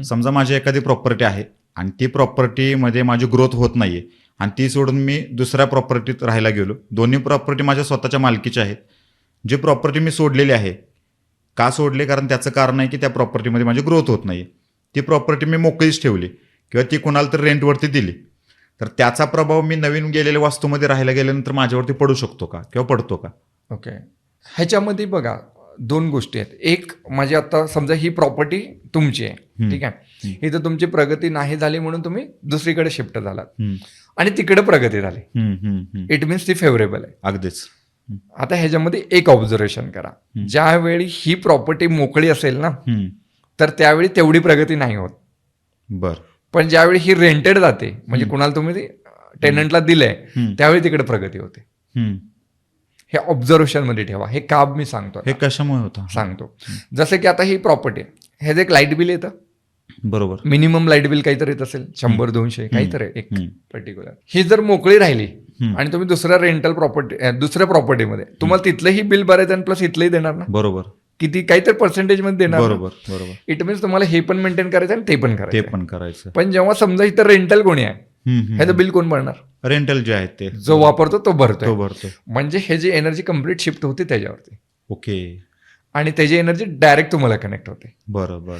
समजा माझी एखादी प्रॉपर्टी आहे आणि ती प्रॉपर्टीमध्ये माझी ग्रोथ होत नाहीये आणि ती सोडून मी दुसऱ्या प्रॉपर्टीत राहायला गेलो. दोन्ही प्रॉपर्टी माझ्या स्वतःच्या मालकीच्या आहेत. जी प्रॉपर्टी मी सोडलेली आहे, का सोडले? कारण त्याचं कारण आहे की त्या प्रॉपर्टीमध्ये माझी ग्रोथ होत नाही. ती प्रॉपर्टी मी मोकळीच ठेवली किंवा ती कुणाला तर रेंटवरती दिली, तर त्याचा प्रभाव मी नवीन गेलेल्या वास्तूमध्ये राहायला गेल्यानंतर माझ्यावरती पडू शकतो का किंवा पडतो का? ओके, ह्याच्यामध्ये बघा 2 गोष्टी आहेत. एक म्हणजे आता समजा ही प्रॉपर्टी तुमची आहे, ठीक आहे, इथं तुमची प्रगती नाही झाली म्हणून तुम्ही दुसरीकडे शिफ्ट झालात आणि तिकडे प्रगती झाली, इट मीन्स ती फेवरेबल आहे. अगदीच. आता ह्याच्यामध्ये एक ऑब्झर्वेशन करा, ज्यावेळी ही प्रॉपर्टी मोकळी असेल ना, तर त्यावेळी तेवढी प्रगती नाही होत. बर. पण ज्यावेळी ही रेंटेड जाते, म्हणजे कुणाला तुम्ही टेनंटला दिलंय, त्यावेळी तिकडे प्रगती होते. हे ऑब्झर्वेशन मध्ये ठेवा. हे का मी सांगतो? हे कशामुळे होतं? सांगतो. जसं की आता ही प्रॉपर्टी आहे, ह्याचं एक लाईट बिल येतं, बरोबर, मिनिमम लाईट बिल काहीतरी येत असेल 100-200 काहीतरी एक पर्टिक्युलर. ही जर मोकळी राहिली आणि तुम्ही दुसऱ्या रेंटल दुसऱ्या प्रॉपर्टीमध्ये, तुम्हाला तिथलंही बिल भरायचं आणि प्लस इथलंही देणार ना. बरोबर. किती काहीतरी पर्सेंटेज मध्ये देणार. बरोबर बरोबर. इट मीन्स तुम्हाला हे पण मेंटेन करायचं आणि ते पण करायचं. करायचं. पण जेव्हा समजा इथं रेंटल कोणी आहे, ह्याचं बिल कोण भरणार? रेंटल जे आहेत ते, जो वापरतो तो भरतो. म्हणजे हे जी एनर्जी कम्प्लीट शिफ्ट होते त्याच्यावरती. ओके. आणि त्याची एनर्जी डायरेक्ट तुम्हाला कनेक्ट होते. बरोबर.